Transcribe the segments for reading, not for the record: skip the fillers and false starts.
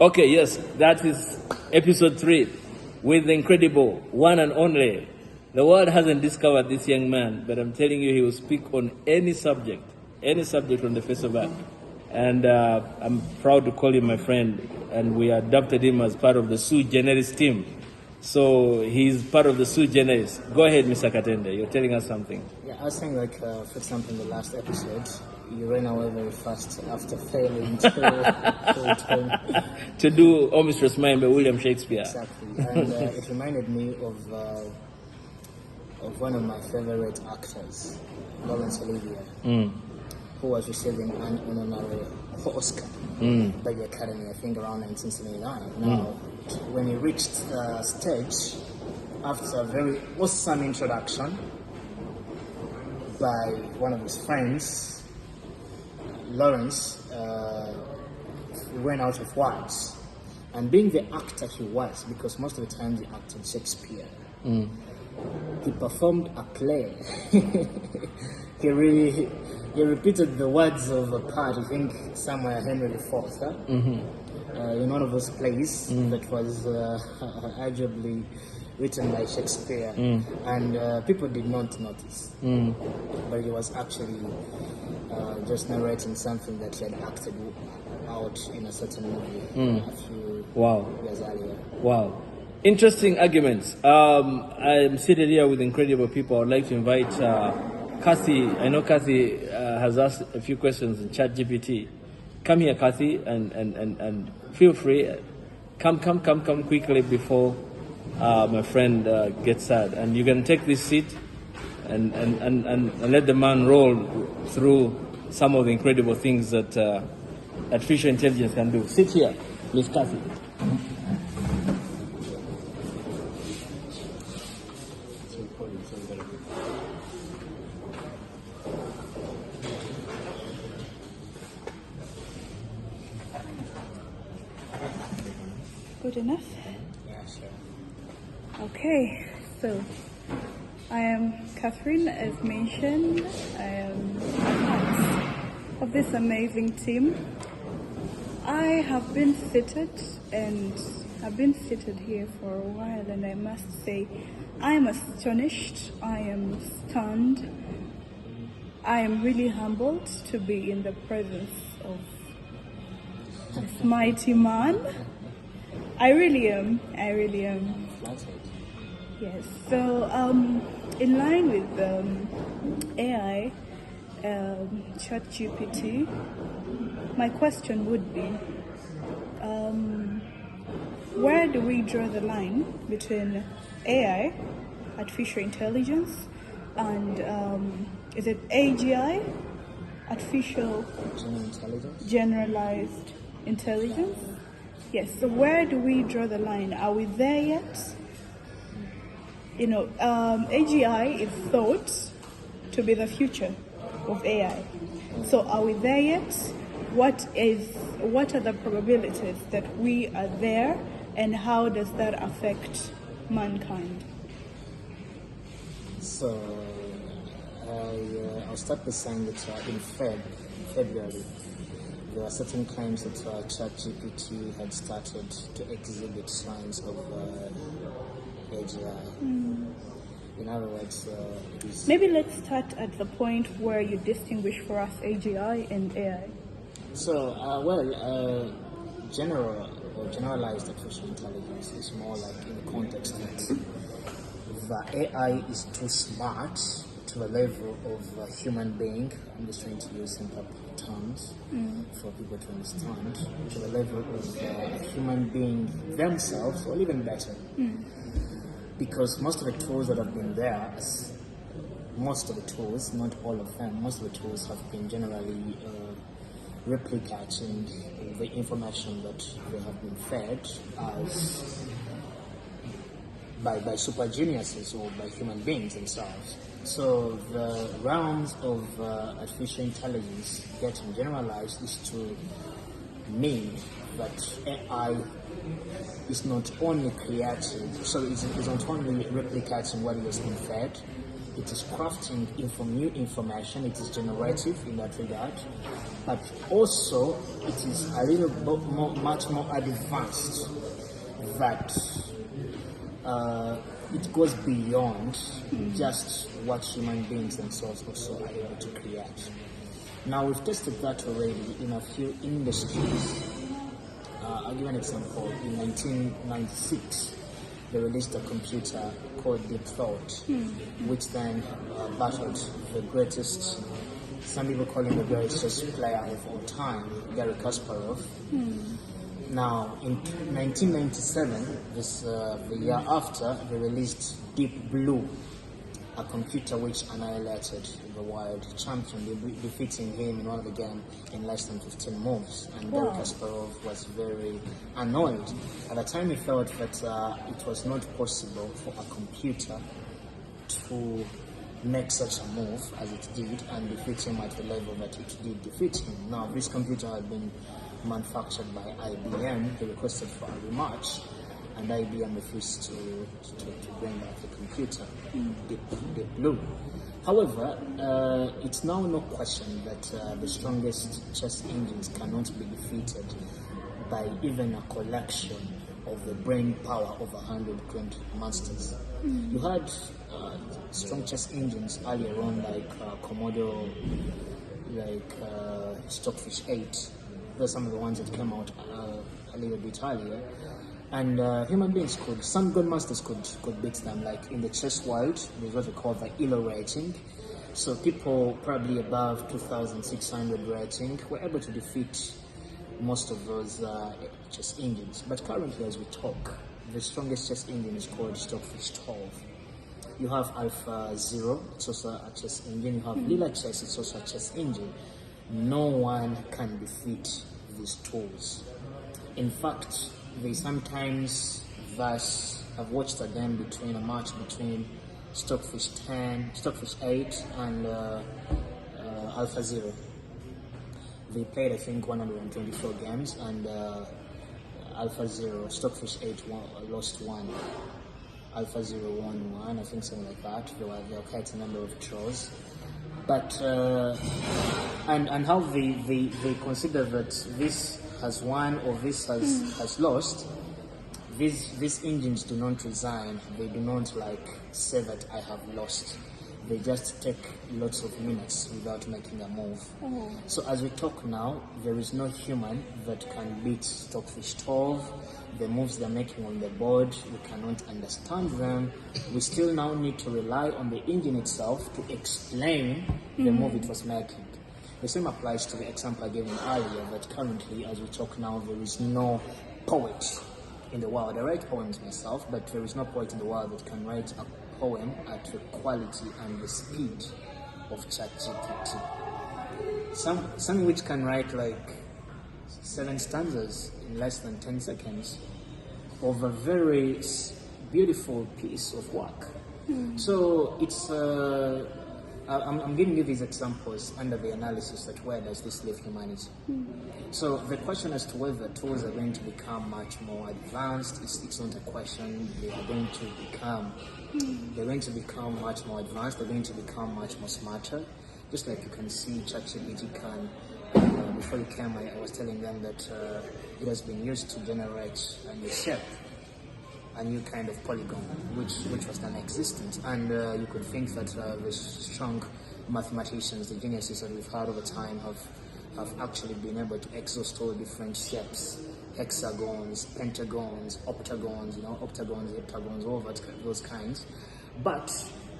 Okay, yes, that is episode 3 with the incredible one and only. The world hasn't discovered this young man, but I'm telling you, he will speak on any subject on the face of earth. And I'm proud to call him my friend, and we adopted him as part of the suigeneris team. So he's part of the suigeneris. Go ahead, Mr. Katende. You're telling us something. Yeah, I was saying, like, for example, in the last episode, you ran away very fast after failing to do O Mistress Mine by William Shakespeare. Exactly, and it reminded me of one of my favorite actors, Laurence Olivier, who was receiving an honorary Oscar by the Academy, I think around 1979. Now, when he reached the stage, after a very awesome introduction by one of his friends, Lawrence ran out of words. And being the actor he was, because most of the time he acted Shakespeare, he performed a play. He repeated the words of a part, I think somewhere Henry IV, in one of those plays that was arguably written by Shakespeare, and people did not notice, but he was actually just narrating something that he had acted out in a certain movie a few years earlier. Wow. Interesting arguments. I'm seated here with incredible people. I'd like to invite Kathy. I know Kathy has asked a few questions in ChatGPT. Come here, Kathy, and feel free. Come quickly before my friend gets sad. And you can take this seat and let the man roll through some of the incredible things that artificial intelligence can do. Sit here, Miss Kathy. Good enough? Yeah, sure. Okay, so I am Catherine, as mentioned. I am part of this amazing team. I have been seated here for a while, and I must say I am astonished, I am stunned, I am really humbled to be in the presence of this mighty man. I really am. Flattered. Yes. So, in line with AI, ChatGPT, my question would be, where do we draw the line between AI, artificial intelligence, and is it AGI, artificial generalized intelligence? Yes, so where do we draw the line? Are we there yet? You know, AGI is thought to be the future of AI. So are we there yet? What are the probabilities that we are there, and how does that affect mankind? So, I'll start by saying that in February, there are certain claims that ChatGPT had started to exhibit signs of AGI. In other words, maybe let's start at the point where you distinguish for us AGI and AI. So, general or generalized artificial intelligence is more like in the context that the AI is too smart to the level of a human being. I'm just trying to use simple terms for people to understand, to the level of a human being themselves, or even better. Because most of the tools that have been there, most of the tools, not all of them, most of the tools have been generally replicating the information that they have been fed as by super geniuses or by human beings themselves. So the realms of artificial intelligence getting generalized is to mean that AI is not only creating, so it's not only replicating what it has been fed, it is crafting new information, it is generative in that regard, but also it is a little bit much more advanced, that it goes beyond just what human beings themselves also are able to create. Now, we've tested that already in a few industries. I'll give an example. In 1996, they released a computer called Deep Thought, which then battled the greatest, some people call him the greatest chess player of all time, Garry Kasparov. Now, in 1997, the year after, they released Deep Blue, a computer which annihilated the world champion, defeating him in one of the games in less than 15 moves. And Garry Kasparov was very annoyed. At the time, he felt that it was not possible for a computer to make such a move as it did and defeat him at the level that it did defeat him. Now, this computer had been manufactured by IBM. They requested for a rematch, and IBM refused to bring back the computer, Deep Blue. However, it's now no question that the strongest chess engines cannot be defeated by even a collection of the brain power of 100 grandmasters. You had strong chess engines earlier on, like Commodore, like Stockfish 8. Those are some of the ones that came out a little bit earlier. And human beings some grandmasters could beat them. Like in the chess world, there's what we call the ELO rating. So people probably above 2,600 rating were able to defeat most of those chess engines. But currently, as we talk, the strongest chess engine is called Stockfish 12. You have Alpha Zero, it's also a chess engine. You have Lila Chess, it's also a chess engine. No one can defeat these tools. In fact, they sometimes I've watched a match between Stockfish 8 and Alpha Zero. They played, I think, 124 games, and Alpha Zero, Stockfish 8 lost one. Alpha Zero won one, I think, something like that. There were quite a number of draws. But, and how they consider that this has won or this has lost, these engines do not resign. They do not say that I have lost. They just take lots of minutes without making a move. So as we talk now, there is no human that can beat Stockfish 12. The moves they're making on the board, we cannot understand them. We still now need to rely on the engine itself to explain the move it was making. The same applies to the example I gave earlier, that currently, as we talk now, there is no poet in the world. I write poems myself, but there is no poet in the world that can write a poem at the quality and the speed of ChatGPT. Some which can write 7 stanzas in less than 10 seconds of a very beautiful piece of work. So it's I'm giving you these examples under the analysis that where does this leave humanity. So the question as to whether tools are going to become much more advanced, it's not a question. They're going to become much more advanced. They're going to become much more smarter. Just like you can see ChatGPT can. Before you came, I was telling them that it has been used to generate a new shape, a new kind of polygon, which was non-existent. And you could think that the strong mathematicians, the geniuses that we've had over time, have actually been able to exhaust all different shapes, hexagons, pentagons, octagons, octagons, heptagons, all those kinds. But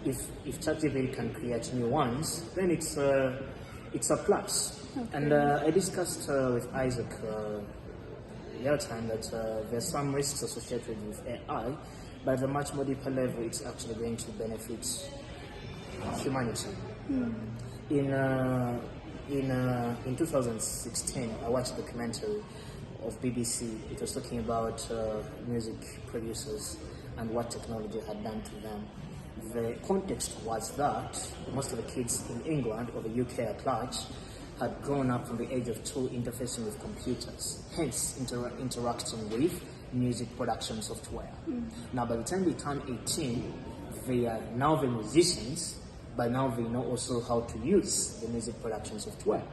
if ChatGPT can create new ones, then it's a plus. Okay. And I discussed with Isaac the other time that there's some risks associated with AI, but at a much more deeper level, it's actually going to benefit humanity. In 2016, I watched a documentary of BBC. It was talking about music producers and what technology had done to them. The context was that most of the kids in England or the UK at large had grown up from the age of 2 interfacing with computers, hence interacting with music production software. Now, by the time they turned 18, they are now the musicians, but now they know also how to use the music production software,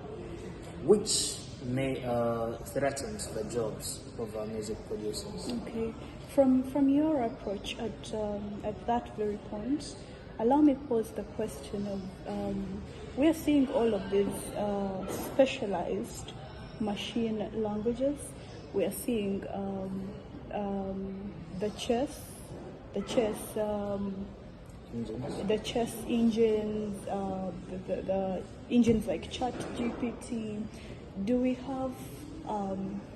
which may threaten the jobs of our music producers. Okay. From your approach at that very point, allow me pose the question of we are seeing all of these specialized machine languages. We are seeing the chess engines, the engines like ChatGPT. Do we have,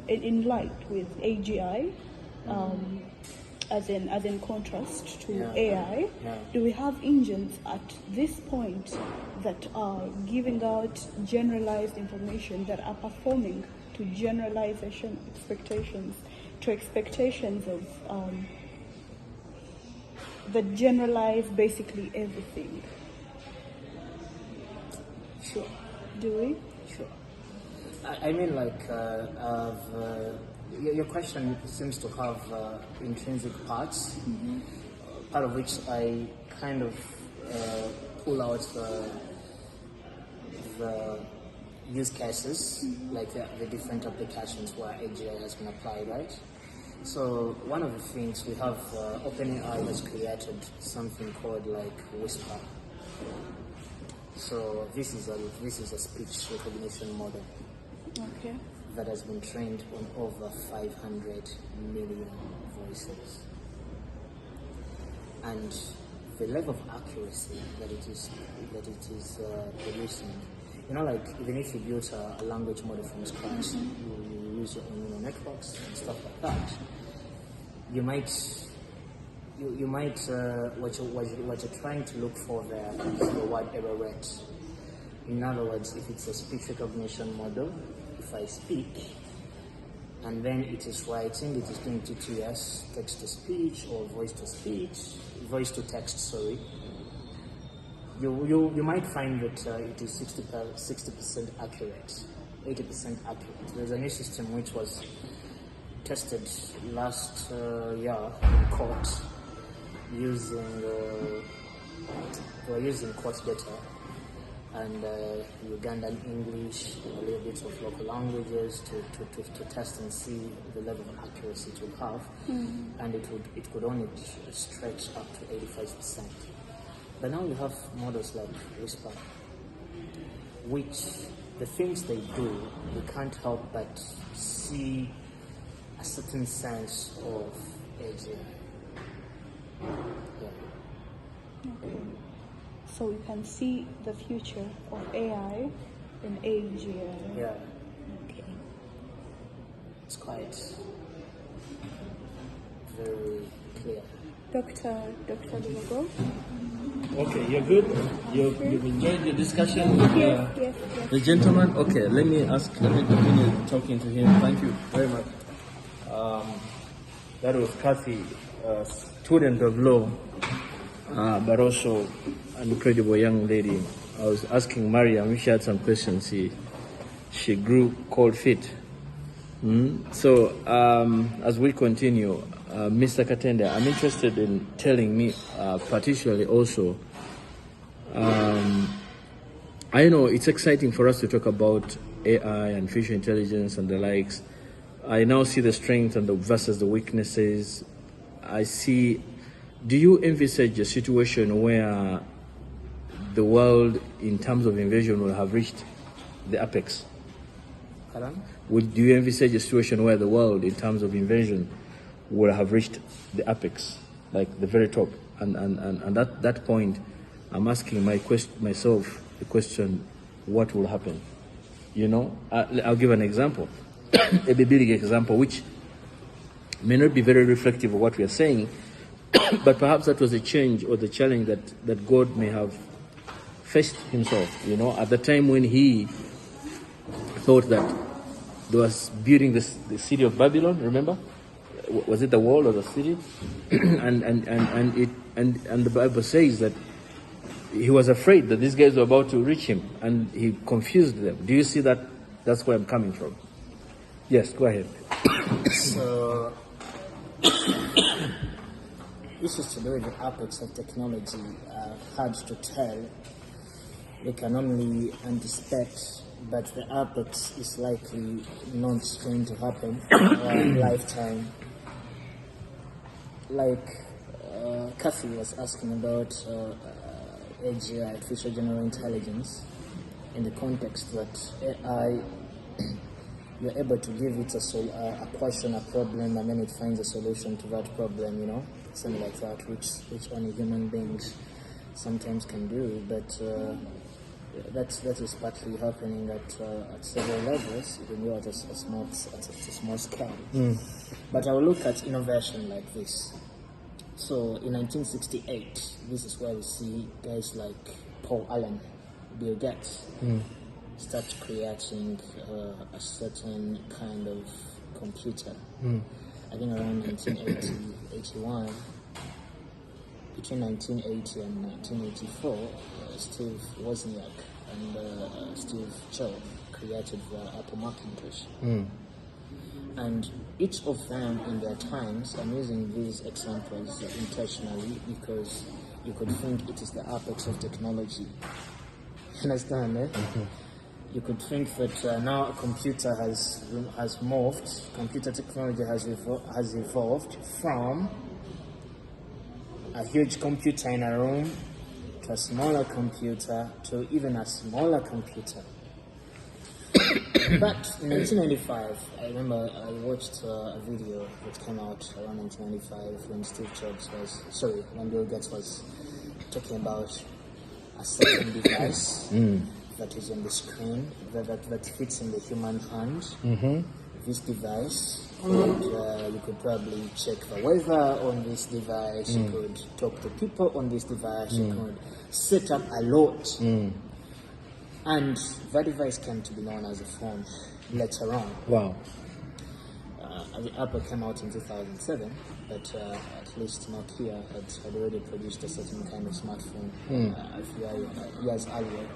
in light with AGI, as in contrast to AI, do we have engines at this point that are giving out generalized information, that are performing to generalization expectations, to expectations of that generalize basically everything? Sure. Do we? Sure. I mean, like, your question seems to have intrinsic parts, part of which I kind of pull out the use cases, like the different applications where AGI has been applied, right? So one of the things we have, OpenAI has created something called like Whisper. So this is a speech recognition model. Okay. That has been trained on over 500 million voices. And the level of accuracy that it is producing, you know, like even if you build a language model from scratch, you use your own neural networks and stuff like that, you might what you're trying to look for there is the word error rate. In other words, if it's a speech recognition model, if I speak and then it is writing, it is doing TTS, text to speech, or voice to text, sorry, you might find that it is 60% accurate, 80% accurate. There's a new system which was tested last year in court using court data and Ugandan English, a little bit of local languages to test and see the level of accuracy it would have, and it could only stretch up to 85%. But now you have models like Whisper, which the things they do, you can't help but see a certain sense of AGI. Okay. So we can see the future of AI in AGI. Yeah. Okay. It's quite very clear. Dr. Lubogo? Okay, you're good? You've enjoyed your discussion with Yes. the gentleman? Okay, let me continue talking to him. Thank you very much. That was Kathy, student of law, but also an incredible young lady. I was asking Mariam if she had some questions. She grew cold feet. So as we continue, Mr. Katende, I'm interested in telling me, particularly also, I know it's exciting for us to talk about AI and artificial intelligence and the likes. I now see the strengths and versus the weaknesses. Do you envisage a situation where the world, in terms of invasion, will have reached the apex? Pardon? Do you envisage a situation where the world, in terms of invasion, will have reached the apex, like the very top? And at that point, I'm asking myself the question, what will happen? You know, I'll give an example, a big example, which may not be very reflective of what we are saying, but perhaps that was a change or the challenge that God may have faced himself, you know, at the time when he thought that there was building the city of Babylon, remember? Was it the wall or the city? and the Bible says that he was afraid that these guys were about to reach him, and he confused them. Do you see that? That's where I'm coming from. Yes, go ahead. So issues to do with the apex of technology are hard to tell. We can only anticipate, but the apex is likely not going to happen in our lifetime. Like Kathy was asking about AGI, artificial general intelligence, in the context that AI, you're able to give it a question, a problem, and then it finds a solution to that problem, you know, something like that, which only human beings sometimes can do. But that is partly happening at several levels, even though at a small scale. But I will look at innovation like this. So in 1968, this is where we see guys like Paul Allen, Bill Gates, start creating a certain kind of computer. I think around 1980, 81. Between 1980 and 1984, Steve Wozniak and Steve Jobs created the Apple Macintosh. And each of them in their times, I'm using these examples intentionally because you could think it is the apex of technology. Understand, eh? You could think that now a computer has morphed, computer technology has evolved from a huge computer in a room to a smaller computer to even a smaller computer. But in 1995, I remember I watched a video that came out around 1995 when Bill Gates was talking about a certain device that is on the screen that fits in the human hand. This device, you could probably check the weather on this device, you could talk to people on this device, you could set up a lot. And that device came to be known as a phone later on. Wow. The Apple came out in 2007, but at least Nokia had already produced a certain kind of smartphone a few years earlier.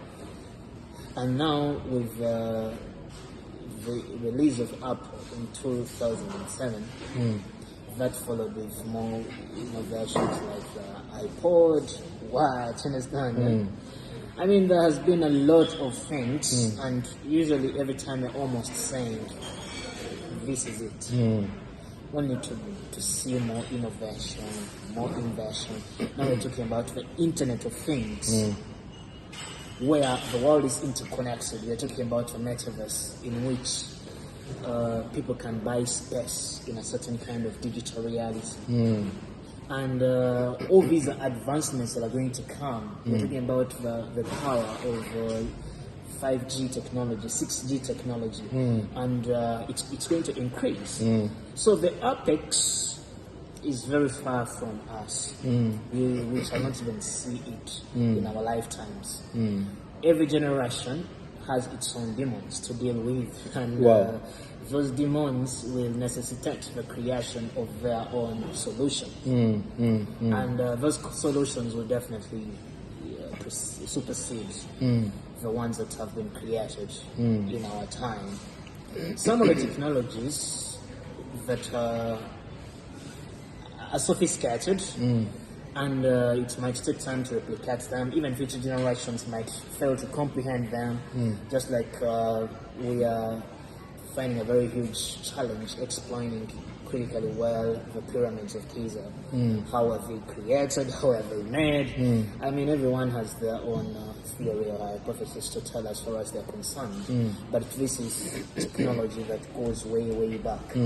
And now with the release of Apple in 2007, that followed with more innovations like the iPod, watch, understand? I mean, there has been a lot of things, and usually every time we're almost saying, this is it. We need to see more innovation, more invention. Now we're talking about the Internet of Things, where the world is interconnected. We're talking about a metaverse in which people can buy space in a certain kind of digital reality. And all these advancements that are going to come, we're talking about the power of 5G technology, 6G technology, and it's going to increase. So the apex is very far from us. We shall not even see it in our lifetimes. Every generation has its own demons to deal with, and those demons will necessitate the creation of their own solution. And those solutions will definitely supersede the ones that have been created in our time. Some of the technologies that are sophisticated, and it might take time to replicate them. Even future generations might fail to comprehend them, just like we are finding a very huge challenge explaining critically well the pyramids of Giza. How are they created? How are they made? I mean, everyone has their own theory or hypothesis to tell as far as they're concerned. But this is technology that goes way, way back.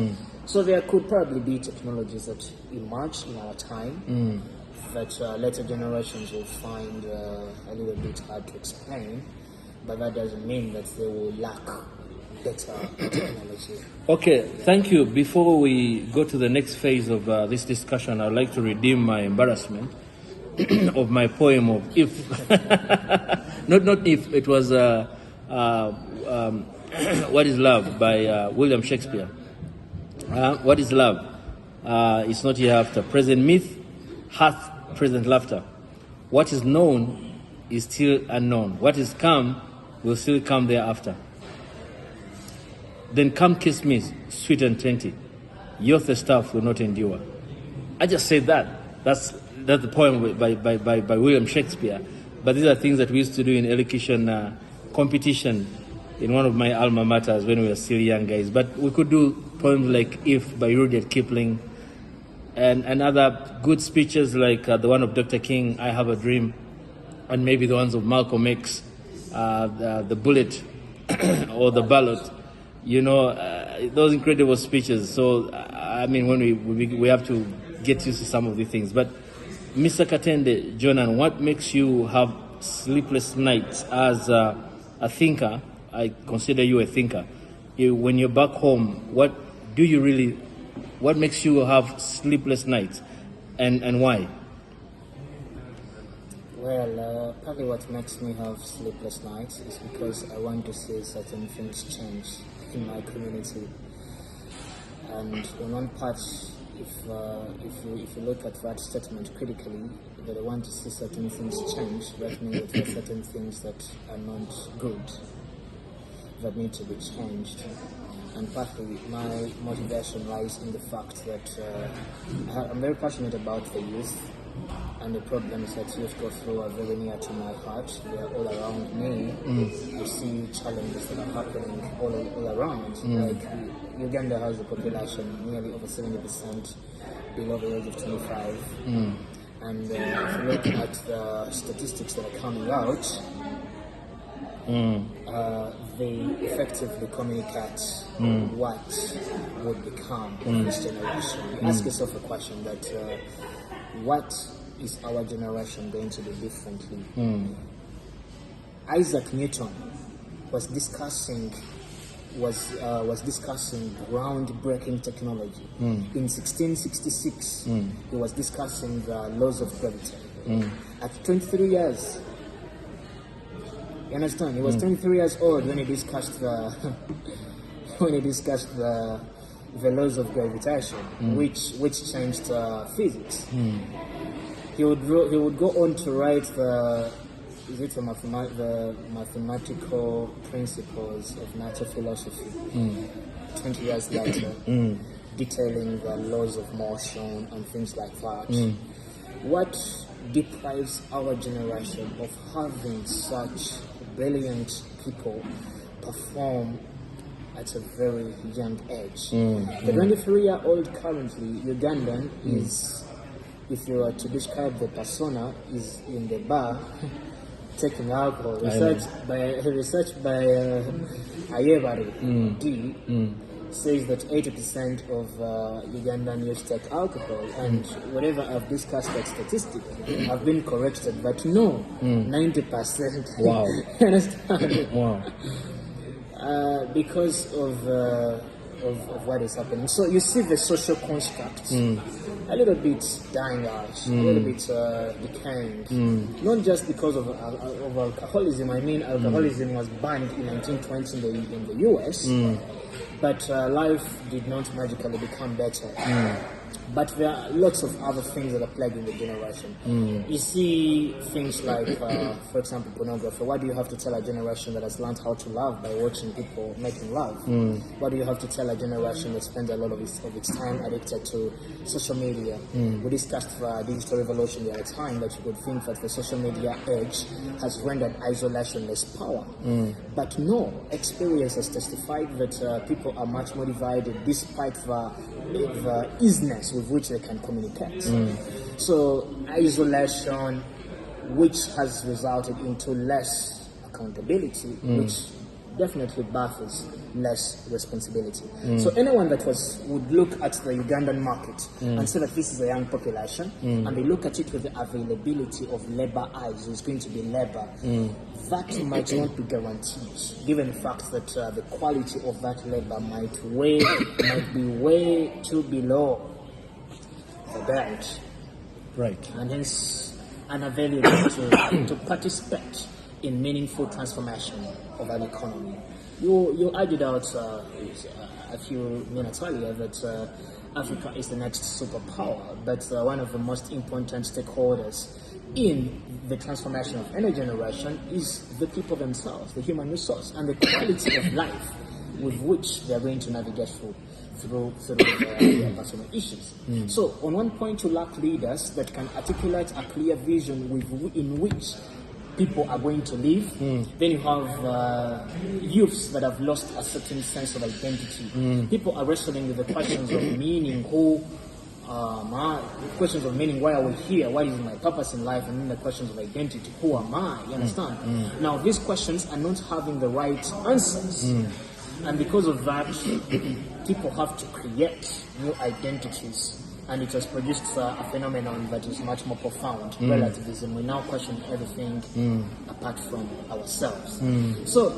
So there could probably be technologies that emerge in our time that later generations will find a little bit hard to explain. But that doesn't mean that they will lack better technology. Okay, thank you. Before we go to the next phase of this discussion, I'd like to redeem my embarrassment of my poem of If. not If, it was What is Love by William Shakespeare. What is love? It's not hereafter. Present myth hath present laughter. What is known is still unknown. What is come will still come thereafter. Then come kiss me, sweet and dainty. Your thirst stuff will not endure. I just said that. That's the poem by William Shakespeare. But these are things that we used to do in elocution competition in one of my alma maters when we were still young guys. But we could do poems like If by Rudyard Kipling, and other good speeches like the one of Dr. King, I Have a Dream, and maybe the ones of Malcolm X, the Bullet or the Ballot. You know, those incredible speeches. So, I mean, when we have to get used to some of the things. But Mr. Katende, Jonan, what makes you have sleepless nights as a thinker? I consider you a thinker. When you're back home, what makes you have sleepless nights, and why? Well, probably what makes me have sleepless nights is because I want to see certain things change in my community. And in one part, if you look at that statement critically, that I want to see certain things change, that means that there are certain things that are not good, that need to be changed. And partly my motivation lies in the fact that I'm very passionate about the youth, and the problems that youth go through are very near to my heart. They are all around me. I see challenges that are happening all around. Like Uganda has a population nearly over 70% below the age of 25. And if you look at the statistics that are coming out, they effectively communicate what would become of this generation. You ask yourself a question that what is our generation going to do differently? Isaac Newton was discussing groundbreaking technology. In 1666, he was discussing the laws of gravity. At 23 years, you understand? He was 23 years old when he discussed the the laws of gravitation, which changed physics. He would go on to write the mathematical principles of natural philosophy. 20 years later, detailing the laws of motion and things like that. What deprives our generation of having such brilliant people perform at a very young age? The 23-year-old currently Ugandan is, if you were to describe the persona, is in the bar taking alcohol. Research by Ayebari D says that 80% of Ugandan youth take alcohol, and whatever I've discussed that statistic, I've been corrected, but no, 90%. Wow. You understand? Wow. Because of what is happening. So you see the social construct a little bit dying out, a little bit decaying. Not just because of alcoholism. I mean, alcoholism was banned in 1920 in the US, but life did not magically become better. But there are lots of other things that are plaguing the generation. You see things like, for example, pornography. What do you have to tell a generation that has learned how to love by watching people making love? What do you have to tell a generation that spends a lot of its time addicted to social media? We discussed the digital revolution the other time, that you could think that the social media age has rendered isolation less power. But no, experience has testified that people are much more divided despite the easiness with which they can communicate. So isolation, which has resulted into less accountability, which definitely baffles less responsibility. So anyone that would look at the Ugandan market and say that this is a young population, and they look at it with the availability of labor eyes, there's going to be labor, that might not be guaranteed, given the fact that the quality of that labor might be way too below the belt, Right. and hence unavailable to participate in meaningful transformation of an economy. You argued out a few minutes earlier that Africa is the next superpower, but one of the most important stakeholders in the transformation of any generation is the people themselves, the human resource, and the quality of life with which they are going to navigate through. through their personal issues. So, on one point, you lack leaders that can articulate a clear vision in which people are going to live. Then you have youths that have lost a certain sense of identity. People are wrestling with the questions of meaning, questions of meaning, why are we here, what is my purpose in life, and then the questions of identity, who am I, you understand? Now these questions are not having the right answers, and because of that, people have to create new identities, and it has produced a phenomenon that is much more profound, relativism. We now question everything apart from ourselves. So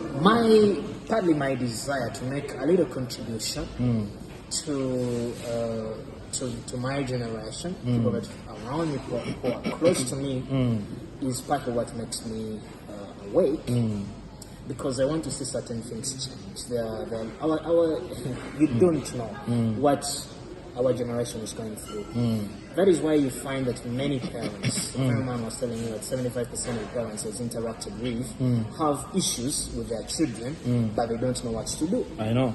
partly my desire to make a little contribution to my generation, people that are around me, who are close to me, is part of what makes me awake, because I want to see certain things change. You don't know what our generation is going through. That is why you find that many parents, a friend of mine was telling me that 75% of parents has interacted with have issues with their children, but they don't know what to do. I know.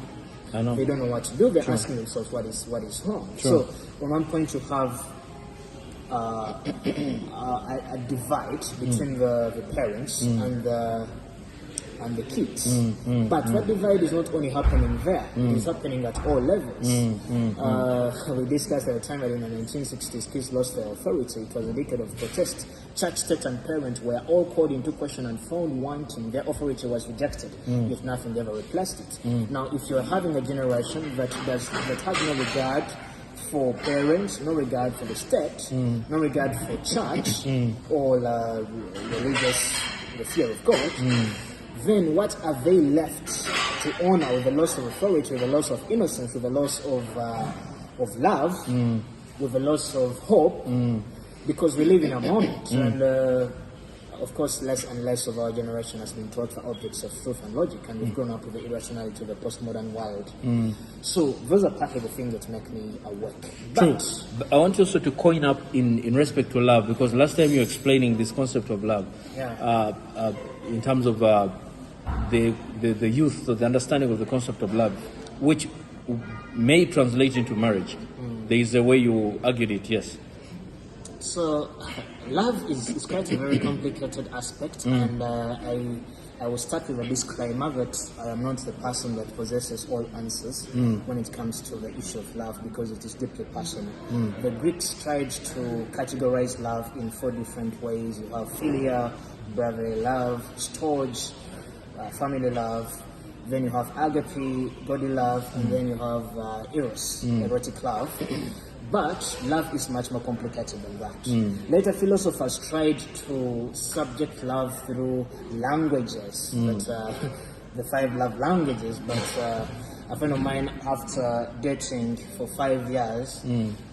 They don't know what to do. They're asking themselves what is wrong. So, on one point, you have a divide between the parents and the kids. But that divide is not only happening there, it is happening at all levels. We discussed at the time that in the 1960s, kids lost their authority. It was a decade of protest. Church, state, and parent were all called into question and found wanting. Their authority was rejected, if nothing ever replaced it. Now, if you're having a generation that has no regard for parents, no regard for the state, no regard for church or religious, the fear of God, then what are they left to honor with the loss of authority, with the loss of innocence, with the loss of love, with the loss of hope? Because we live in a moment, and of course, less and less of our generation has been taught for objects of truth and logic, and we've grown up with the irrationality of the postmodern world. So those are part of the things that make me awake. True. But I want you also to coin up in respect to love, because last time you were explaining this concept of love, in terms of the youth, so the understanding of the concept of love, which may translate into marriage. There is a way you argued it, yes. So, love is quite a very complicated aspect, and I will start with a disclaimer that I am not the person that possesses all answers when it comes to the issue of love, because it is deeply personal. The Greeks tried to categorize love in 4 different ways. You have philia, brotherly love, storge, family love, then you have agape, godly love, and then you have eros, erotic love. But love is much more complicated than that. Later philosophers tried to subject love through languages, the 5 love languages, but a friend of mine, after dating for 5 years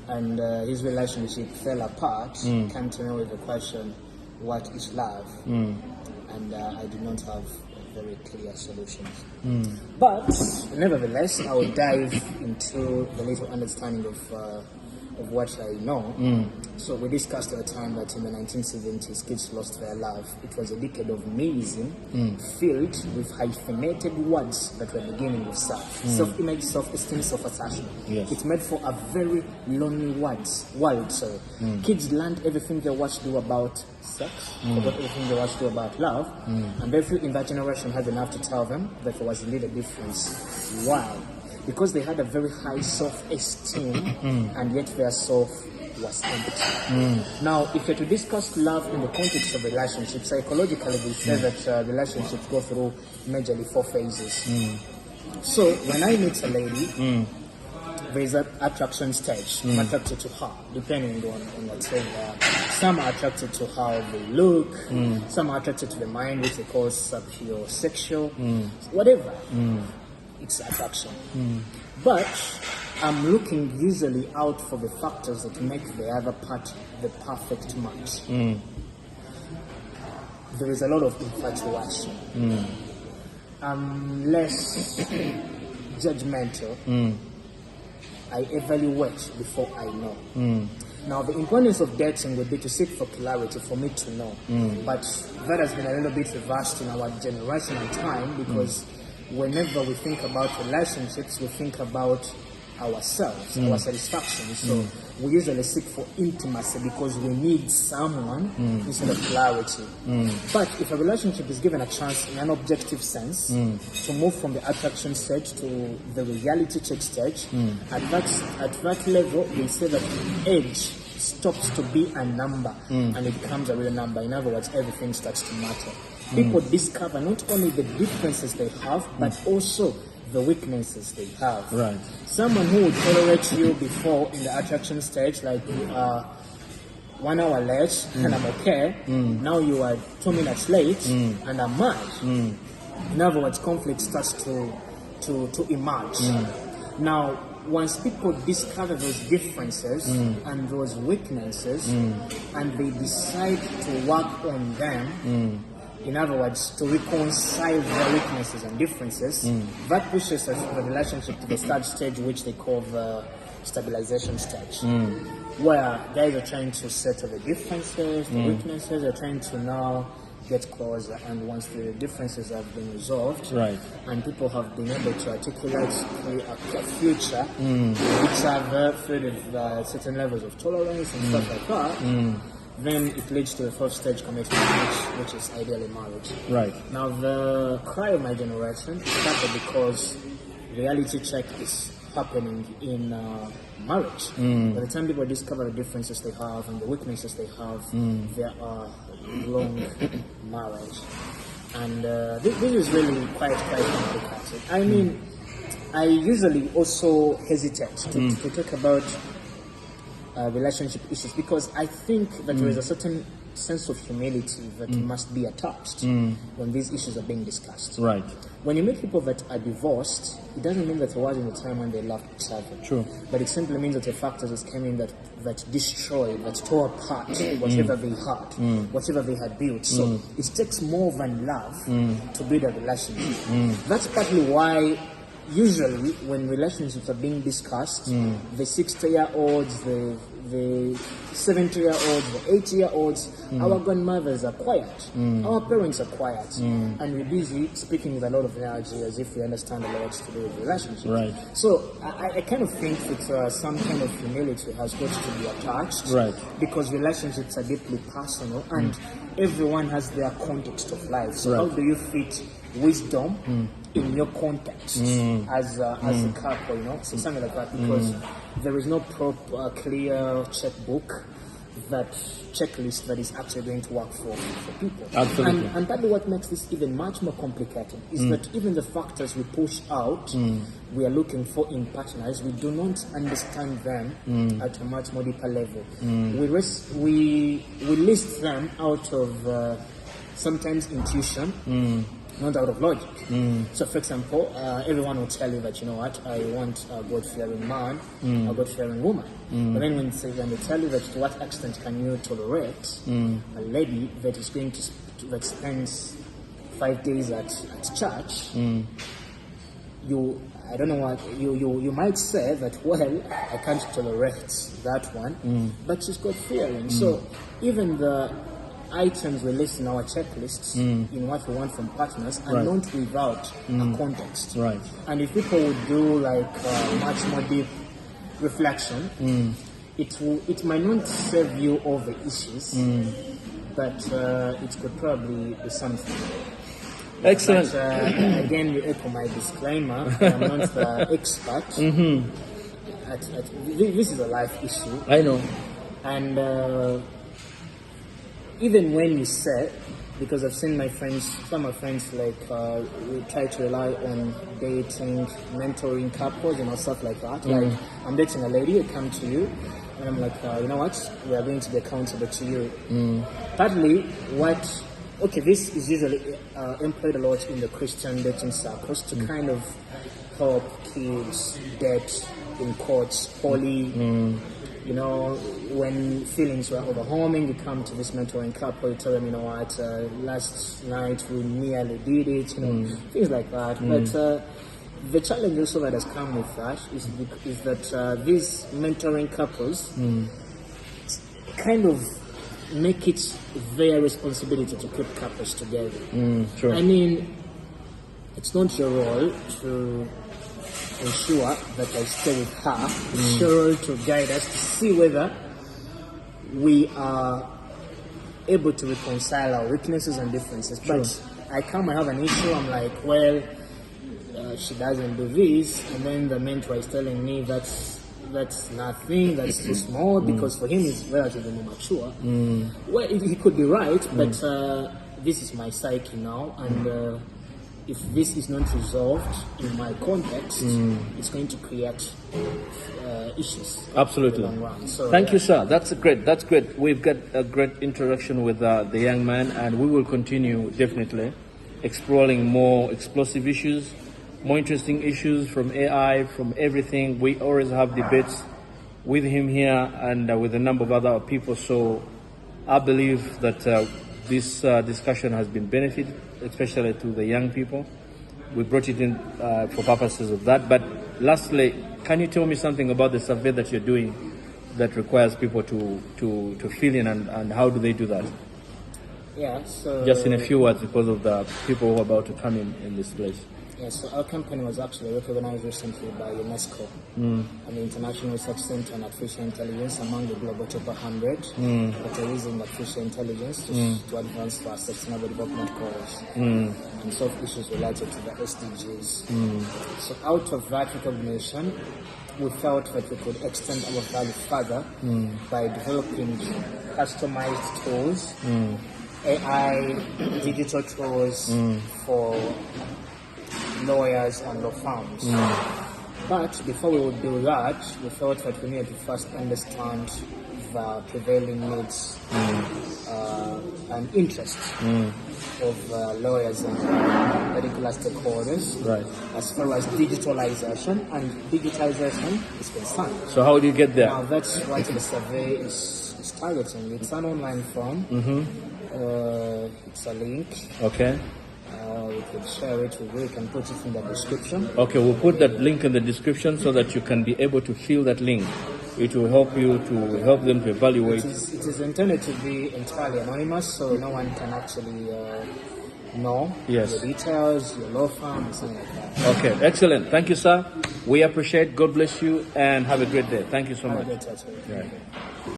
and his relationship fell apart, came to me with the question, what is love? And I did not have very clear solutions. But nevertheless, I will dive into the little understanding of what I know. So we discussed at the time that in the 1970s, kids lost their love. It was a decade of meism filled with hyphenated words that were beginning with self. Self-image, self-esteem, self-assertion. Yes. It made for a very lonely world. Kids learned everything they watched do about sex, forgot everything they watched do about love, and very few in that generation had enough to tell them that there was indeed a difference. Why? Because they had a very high self-esteem, and yet their self was empty. Now, if you're to discuss love in the context of relationships, psychologically we say that relationships go through majorly 4 phases. So, when I meet a lady, there is an attraction stage. I'm attracted to her, depending on whatever. Some are attracted to how they look, some are attracted to the mind, which they call sapiosexual, whatever. It's attraction. But I'm looking usually out for the factors that make the other part the perfect match. There is a lot of infatuation. I'm less judgmental. I evaluate before I know. Now, the importance of dating would be to seek for clarity, for me to know. But that has been a little bit reversed in our generation and time, because whenever we think about relationships, we think about ourselves, our satisfaction. So we usually seek for intimacy because we need someone instead of clarity. But if a relationship is given a chance in an objective sense to move from the attraction stage to the reality check stage, at that level, we say that age stops to be a number and it becomes a real number. In other words, everything starts to matter. People discover not only the differences they have, but also the weaknesses they have. Right. Someone who would tolerate you before in the attraction stage, like you are 1 hour late and I'm okay, now you are 2 minutes late and I'm mad. In other words, conflict starts to emerge. Now, once people discover those differences and those weaknesses and they decide to work on them, in other words, to reconcile their weaknesses and differences, that pushes the relationship to the third stage, which they call the stabilization stage, where guys are trying to settle the differences, the weaknesses, they're trying to now get closer, and once the differences have been resolved, and people have been able to articulate a future with each other through certain levels of tolerance and stuff like that, then it leads to the fourth stage commitment, which is ideally marriage. Right. Now, the cry of my generation started because reality check is happening in marriage. By the time people discover the differences they have and the weaknesses they have, there are long marriage. And this is really quite complicated. I mean, I usually also hesitate to talk about relationship issues because I think that there is a certain sense of humility that must be attached when these issues are being discussed. Right. When you meet people that are divorced, it doesn't mean that there wasn't a time when they loved each other. True. But it simply means that the factors that came in that destroyed, that tore apart whatever they had, whatever they had built. So it takes more than love to build a relationship. That's partly why usually when relationships are being discussed, the 60-year-olds, the 70-year-olds, the 80-year-olds, our grandmothers are quiet, our parents are quiet, and we're busy speaking with a lot of energy as if we understand a lot to do with relationships. Right. So I kind of think that some kind of humility has got to be attached, Right. because relationships are deeply personal and everyone has their context of life. So how do you fit wisdom in your context as a couple, so something like that, because there is no proper clear checkbook, that checklist that is actually going to work for people. Absolutely. And probably what makes this even much more complicated is that even the factors we push out, we are looking for in partners, we do not understand them at a much more deeper level. We list them out of sometimes intuition, not out of logic. So, for example, everyone will tell you that, you know what, I want a God-fearing man, a God-fearing woman. But then when they tell you that to what extent can you tolerate a lady that is going to that spends 5 days at church, I don't know what you might say that, well, I can't tolerate that one, but she's God-fearing. So even the items we list in our checklists in what we want from partners are not without a context. Right. And if people would do like much more deep reflection, it might not save you all the issues, but it could probably be something. Excellent. But, again, you echo my disclaimer. I'm not the expert. This is a life issue. I know. And even when you say, because I've seen some of my friends, like, we try to rely on dating, mentoring couples, stuff like that. Like, I'm dating a lady, I come to you, and I'm like, you know what, we are going to be accountable to you. Partly, this is usually employed a lot in the Christian dating circles to kind of help kids date, in quotes, holy. When feelings were overwhelming, you come to this mentoring couple, you tell them, you know what, last night we nearly did it, things like that. But the challenge also that has come with that is that these mentoring couples kind of make it their responsibility to keep couples together. Sure. I mean, it's not your role to ensure that I stay with her, sure to guide us to see whether we are able to reconcile our weaknesses and differences. But I have an issue, I'm like, well, she doesn't do this, and then the mentor is telling me that's nothing, that's too small, because for him it's relatively more mature. Well, he could be right, but this is my psyche now, and if this is not resolved in my context, it's going to create issues. Absolutely. In the long run. So, Thank you, sir. That's great. We've got a great introduction with the young man, and we will continue definitely exploring more explosive issues, more interesting issues from AI, from everything. We always have debates with him here and with a number of other people. So I believe that this discussion has been benefited, especially to the young people. We brought it in for purposes of that. But lastly, can you tell me something about the survey that you're doing that requires people to fill in, and how do they do that? Yeah, so Just in a few words, because of the people who are about to come in this place. yeah, so our company was actually recognized recently by UNESCO and the International Research Center on Artificial Intelligence among the global top 100 that are using artificial intelligence to advance our sustainable development goals and solve issues related to the SDGs. So out of that recognition, we felt that we could extend our value further by developing customized tools, AI, digital tools for lawyers and law firms. But before we would do that, we felt that we needed to first understand the prevailing needs and interests of lawyers and particular stakeholders as far as digitalization and digitization is concerned. So how do you get there? Now that's what the survey is targeting. It's an online form. It's a link. Okay. We could share it with you. We can put it in the description. Okay, we'll put that link in the description so that you can be able to fill that link. It will help you to help them to evaluate. It is intended to be entirely anonymous, so no one can actually know your details, your law firm, and something like that. Okay, excellent. Thank you, sir. We appreciate. God bless you, and have a great day. Thank you so much. Have a great day. Right.